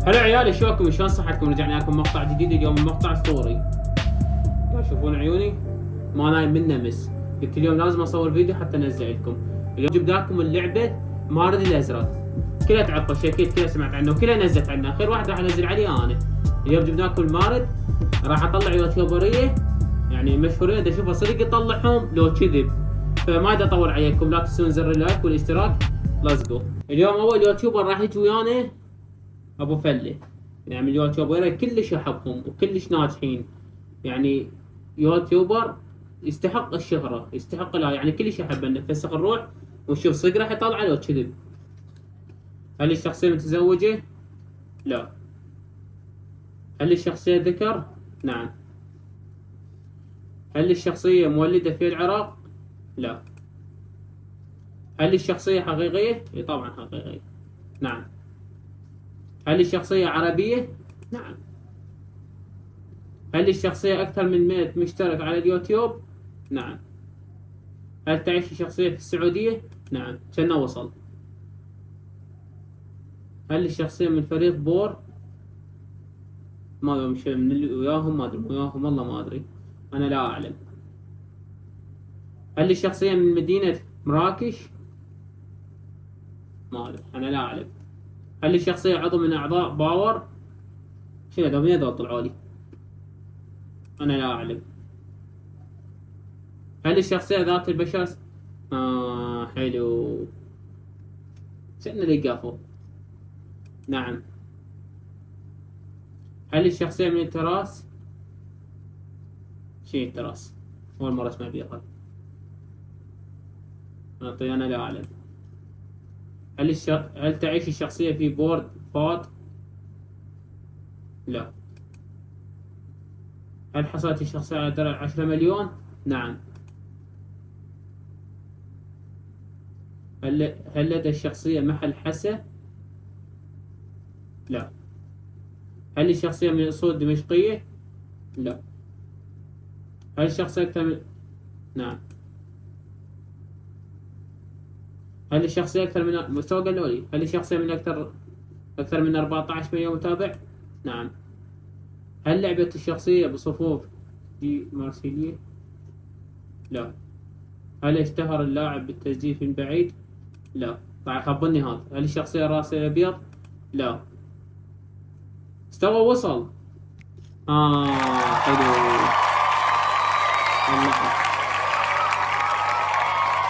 هلا عيالي، شلونكم؟ شلون صحتكم؟ رجعنا لكم مقطع جديد اليوم، المقطع اسطوري. تشوفون عيوني ما نايم من نمس. قلت اليوم لازم اصور فيديو حتى انزل لكم. اليوم جبت لكم اللعبه مارد الازرق، كلها تعرفوا شكل، كلها سمعت عنه وكلها نزلت عنه. خير واحد راح انزل عليه انا. اليوم جبنا لكم المارد، راح اطلع يوتيوبريه يعني مشهورين، اذا اشوفه صدق يطلعهم لو كذب. فما ادري اطول عليكم، لا تنسون زر اللايك والاشتراك. ليتس جو. اليوم اول يوتيوبر راح يجي ويانا ابو فله، يعني من اليوتيوبر كلش احبهم وكلش ناجحين، يعني يوتيوبر يستحق الشهرة، يستحق لا يعني كلش احبه. نفسخ نروح ونشوف صدق راح يطلع لو كذب. هل الشخصية متزوجة؟ لا. هل الشخصية ذكر؟ نعم. هل الشخصية مولدة في العراق؟ لا. هل الشخصية حقيقية؟ اي طبعا حقيقية. نعم. هل الشخصية عربية؟ نعم. هل الشخصية أكثر من 100 مشترك على اليوتيوب؟ نعم. هل تعيش الشخصية في السعودية؟ نعم. كنا وصل. هل الشخصية من فريق بور؟ ما أدري مش من اللي وياهم، ما أدري وياهم والله ما أدري، أنا لا أعلم. هل الشخصية من مدينة مراكش؟ ما أدري، أنا لا أعلم. هل الشخصية عضو من أعضاء باور؟ شنو هذول؟ مين هذول طلعوا لي؟ أنا لا أعلم. هل الشخصية ذات البشرة حلو، شنو اللي قافوا؟ نعم. هل الشخصية من التراس؟ شنو التراس؟ أول مرة أسمع بيها. أنا لا أعلم. هل تعيش الشخصية في بورد فاد؟ لا. هل حصلت الشخصية على درع 10 مليون؟ نعم. هل لدى الشخصية محل حسا؟ لا. هل الشخصية من أصول دمشقية؟ لا. هل الشخصية أكثر من نعم. هل الشخصية أكثر من مستوى قالوا هل الشخصية من أكثر من 14 مليون متابع؟ نعم. هل لعبت الشخصية بصفوف دي مارسيلية؟ لا. هل اشتهر اللاعب بالتسجيل من بعيد؟ لا. طيب خبرني هذا. هل الشخصية راسها أبيض؟ لا. استوى وصل. حلو. اللحظة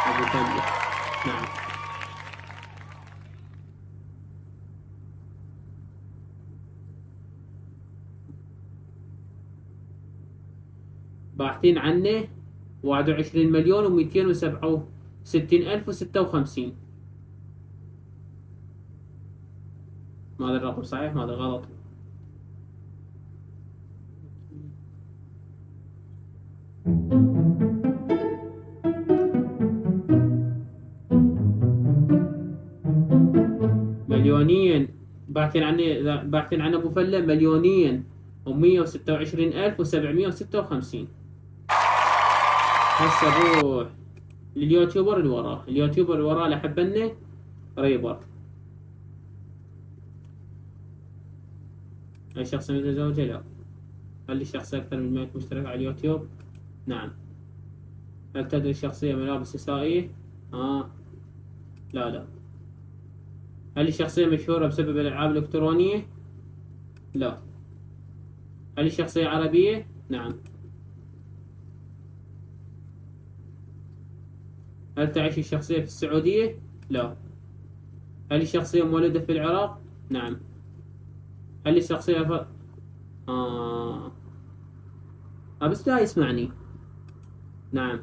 أبو فله. نعم. باحثين عنه 21 مليون و267 ألف و56. ما هذا الرقم صحيح؟ ما هذا غلط. مليونين باحثين عن ابو فله، مليونين و126 ألف و756. هسه نروح لليوتيوبر اللي وراه. اليوتيوبر اللي وراه لحبنه ريبر. هل الشخص متزوجة؟ لا. هل الشخص أكثر من 100 مشترك على اليوتيوب؟ نعم. هل تدري الشخصية ملابس نسائية؟ لا. هل الشخصية مشهورة بسبب الألعاب الإلكترونية؟ لا. هل الشخصية عربية؟ نعم. هل تعيش الشخصية في السعودية؟ لا. هل الشخصية مولدة في العراق؟ نعم. هل الشخصية بس لا يسمعني. نعم.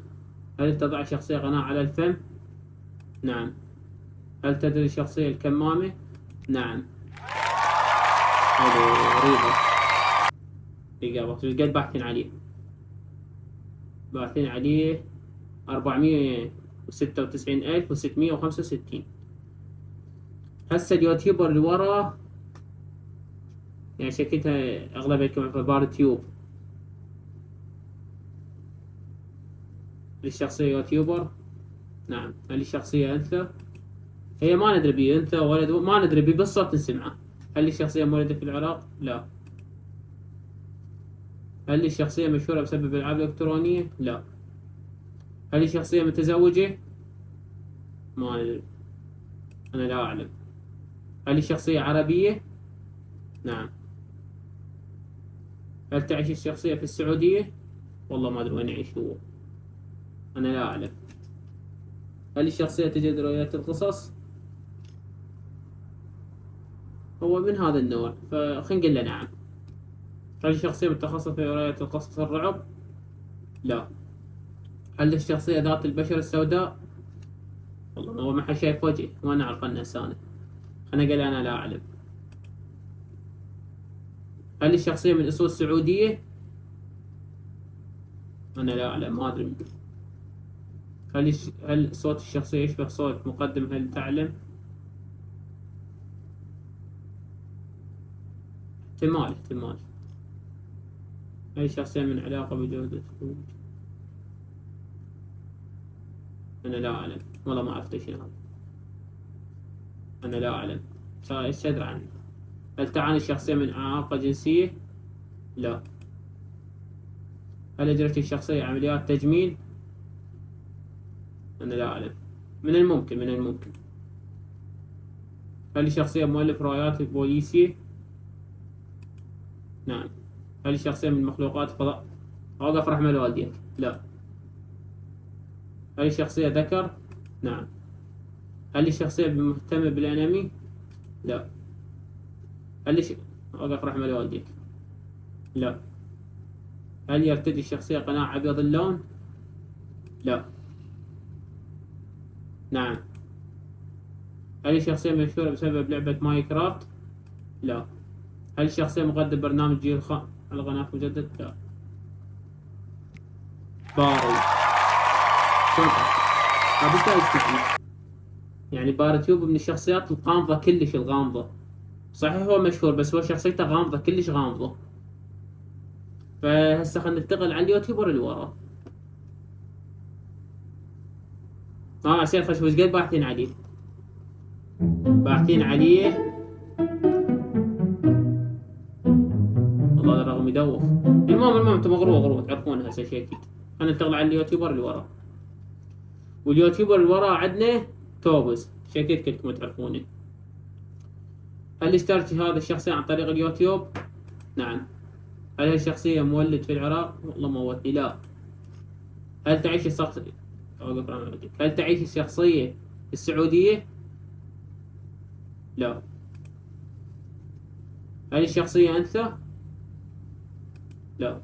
هل تضع الشخصية قناع على الفم؟ نعم. هل تدري الشخصية الكمامة؟ نعم. هذا ريبر. إجابة قد باحثين عليه 496,665. هسه اليوتيوبر اللي وراه يعني شكلتها أغلبيتكم في بار تيوب. للشخصية يوتيوبر؟ نعم. هل الشخصية أنثى؟ هي ما ندري بيه أنثى ولد، ما ندري بيه بالصوت نسمعه. هل الشخصية مولدة في العراق؟ لا. هل الشخصية مشهورة بسبب الألعاب الإلكترونية؟ لا. هل الشخصية متزوجة؟ ما أدري، أنا لا أعلم. هل الشخصية عربية؟ نعم. هل تعيش الشخصية في السعودية؟ والله ما أدري وين يعيش هو، أنا لا أعلم. هل الشخصية تجد روايات القصص؟ هو من هذا النوع، فخلينا نقول له نعم. هل الشخصية متخصصة في رواية القصص الرعب؟ لا. هل الشخصية ذات البشرة السوداء؟ والله هو ما حد شايف وجهي، ما نعرف عنه أنا. أنا قال أنا لا أعلم. هل الشخصية من أصول سعودية؟ أنا لا أعلم، ما أدري. هل صوت الشخصية يشبه صوت مقدم هل تعلم؟ احتمال. هل الشخصية من علاقة بجودة الخروج؟ أنا لا أعلم، والله ما عرفت إيش هذا. أنا لا أعلم، إيش أدري عنه؟ هل تعاني الشخصية من إعاقة جنسية؟ لا. هل أجرت الشخصية عمليات تجميل؟ أنا لا أعلم، من الممكن. هل الشخصية مؤلف روايات بوليسية؟ نعم. هل الشخصية من مخلوقات فضاء؟ أوقف رحمة والديك؟ لا. هل الشخصية ذكر؟ نعم. هل الشخصية مهتمة بالأنمي؟ لا. أوقف رحمة والديك؟ لا. هل يرتدي الشخصية قناع أبيض اللون؟ لا. نعم. هل الشخصية مشهورة بسبب لعبة ماينكرافت؟ لا. هل الشخصية مقدم برنامج جيل على قناة مجدد؟ لا. باري يعني باري تيوب من الشخصيات الغامضة كلش الغامضة. صحيح هو مشهور بس هو شخصيته غامضة كلش غامضة. فهسه خلينا ننتقل على اليوتيوبر اللي وراه. عشان خش وش قد باحثين عليه. والله هذا الرقم يدوخ. المهم انتم غرو تعرفون هسه شيء اكيد. خلينا ننتقل على اليوتيوبر اللي وراه. واليوتيوبر اللي وراه عندنا توبز، شيء اكيد كلكم تعرفونه. هل اشترت هذا الشخصية عن طريق اليوتيوب؟ نعم. هل الشخصية مولد في العراق؟ والله مولد. لا. هل تعيش الشخصية في السعودية؟ لا. هل الشخصية أنثى؟ لا.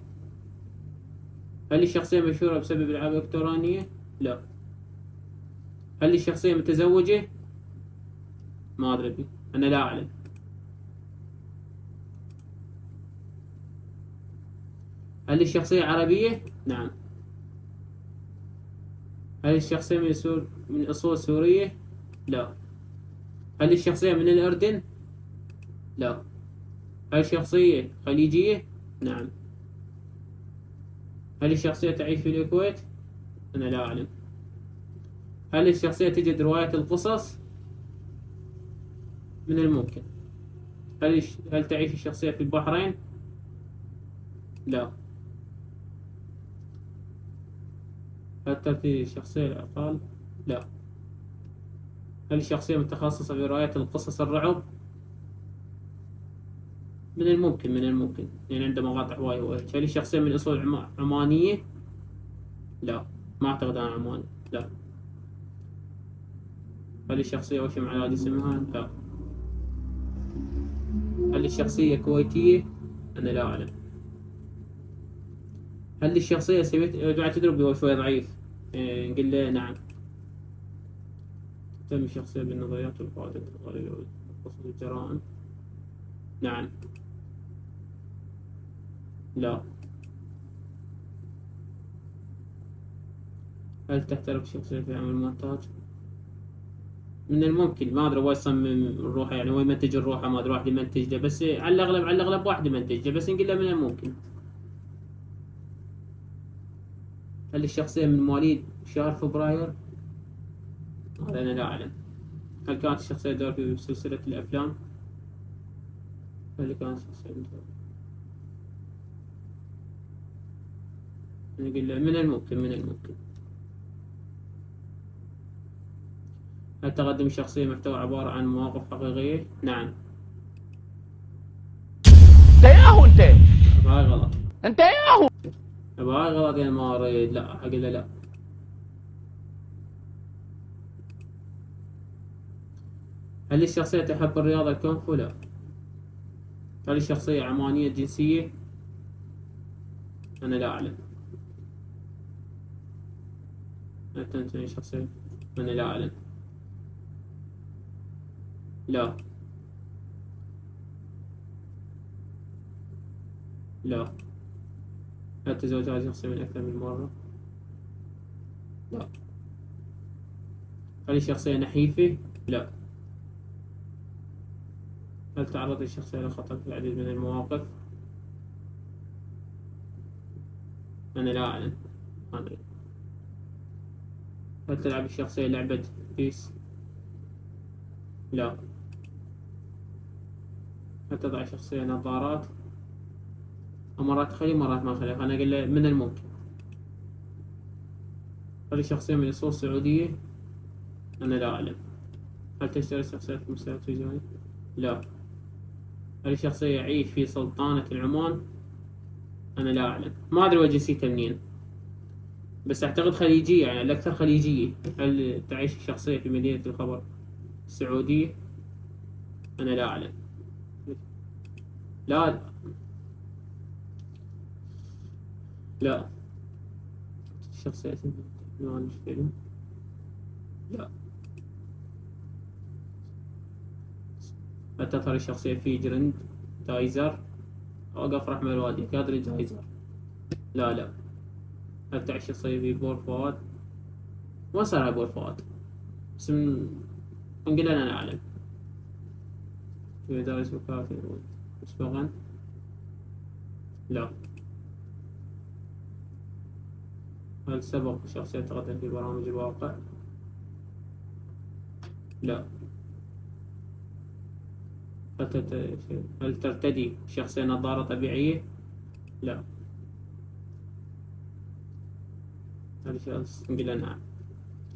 هل الشخصية مشهورة بسبب الألعاب الإلكترونية؟ لا. هل الشخصية متزوجة؟ ما أدري، أنا لا أعلم. هل الشخصية عربية؟ نعم. هل الشخصية من أصول سورية؟ لا. هل الشخصية من الأردن؟ لا. هل الشخصية خليجية؟ نعم. هل الشخصية تعيش في الكويت؟ أنا لا أعلم. هل الشخصية تجد رواية القصص؟ من الممكن. هل تعيش الشخصية في البحرين؟ لا. هل ترتدي الشخصية العقال؟ لا. هل الشخصية متخصصة في رواية القصص الرعب؟ من الممكن يعني عنده مقاطع هواي. هل الشخصية من أصول عمانية؟ لا، ما أعتقد أنا عماني. لا. هل الشخصية وشم على اسمها؟ لا. هل الشخصية كويتية؟ أنا لا أعلم. هل الشخصية بعد تدرب هو شوي ضعيف؟ نقول له نعم. تهتم الشخصية بالنظريات والقواعد الغريبة والقصص والجرائم؟ نعم. لا. هل تحترف الشخصية في عمل المونتاج؟ من الممكن، ما ادري هو يصمم الروحه، يعني هو يمنتج الروحه، ما ادري واحد يمنتج له، بس على الاغلب واحد يمنتج له، بس نقول له من الممكن. هل الشخصيه من مواليد شهر فبراير؟ هذا انا لا اعلم. هل كانت الشخصيه دور في سلسله الافلام؟ اللي كان شخصية نقول له من الممكن هل تقدم الشخصية محتوى عبارة عن مواقف حقيقية؟ نعم. انت ياهو انت هاي غلط. انت ياهو هاي غلط يا ما اريد. لا اقول له لا. هل الشخصية تحب الرياضة الكونغ لا. هل الشخصية عمانية الجنسية؟ أنا لا أعلم. هل تنتمي الشخصية؟ أنا لا أعلم. لا. لا. هل تزوج هذه الشخصية من أكثر من مرة؟ لا. هل الشخصية نحيفة؟ لا. هل تعرض الشخصية لخطر في العديد من المواقف؟ أنا لا أعلم. هل تلعب الشخصية لعبة بيس؟ لا. هل تضع الشخصية نظارات؟ مرات خلي مرات ما خلي. أنا أقول له من الممكن. هل الشخصية من الأصول السعودية؟ أنا لا أعلم. هل تشتري الشخصيات في المستوى التلفزيوني؟ لا. هل الشخصية يعيش في سلطنة العمان؟ أنا لا أعلم. ما أدري جنسيته منين، بس أعتقد خليجية، يعني الأكثر خليجية. هل تعيش الشخصية في مدينة الخبر السعودية؟ أنا لا أعلم. لا. لا. الشخصية عنوان الفيلم؟ لا. هل تظهر الشخصية في جرند دايزر؟ أوقف رحمة الوالدين كادر دايزر؟ لا. هل تعيش الشخصية في بور فؤاد؟ ما صار بور فؤاد، بس نقول أنا لا أعلم. في مدارس وكافي مسبقا؟ لا. هل سبق الشخصية تقدم في برامج الواقع؟ لا. هل ترتدي الشخصية نظارة طبيعية؟ لا. هل الشخص نقول نعم.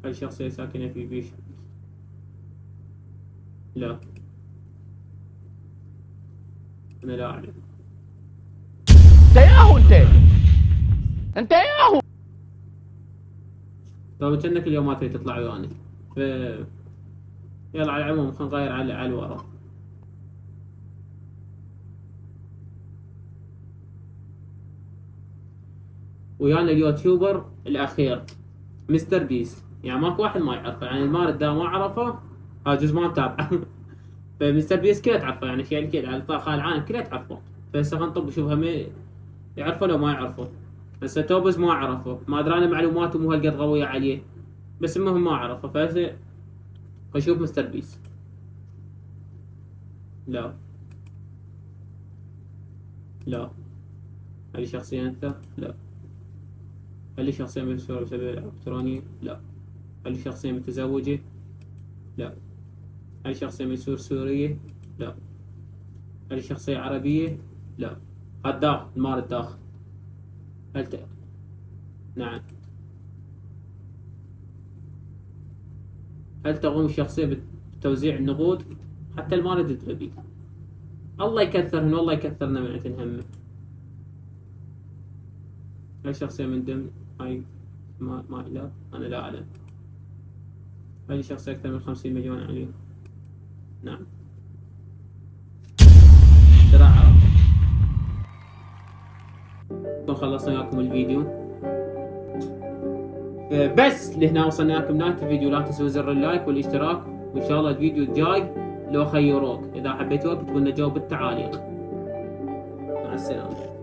هل الشخصية ساكنة في بيش؟ لا. أنا لا أعلم. انت ياهو انت ياهو. لو كأنك اليوم ما تريد تطلع وياني يلا على العموم خلينا نغير على الورا. ويانا اليوتيوبر الأخير مستر بيس، يعني ماكو واحد ما يعرفه، يعني المارد ده ما عرفه هذا جزء ما متابعه. فمستر بيس كله تعرفه، يعني شيء كذا على طاقة العالم كله تعرفه. فهسه خلينا نطب نشوفها يعرفه لو ما يعرفه. هسه توبز ما عرفه، ما ادري انا معلوماته مو هالقد قوية عليه، بس المهم ما عرفه. فهسه اشوف مستر بيس. لا. هل شخصية انت؟ لا. هل شخصية مشهورة بسبب الإلكترونية؟ لا. هل شخصية متزوجة؟ لا. هل شخصية من سورية؟ لا. هل شخصية عربية؟ لا. الداخل المال الداخل. نعم. هل تقوم الشخصية بتوزيع النقود؟ حتى المال تدربي. الله يكثرهن والله يكثرنا من عندنا همه. هل الشخصية من ضمن هاي ما إله؟ أنا لا أعلم. هل الشخصية أكثر من 50 مليون عليه؟ نعم. بسرعة. خلصنا وياكم الفيديو. بس لهنا وصلنا لكم نهاية الفيديو. لا تنسوا زر اللايك والاشتراك، وإن شاء الله الفيديو الجاي لو خيروك إذا حبيتوه بتقولنا جاوب بالتعاليق. مع السلامة.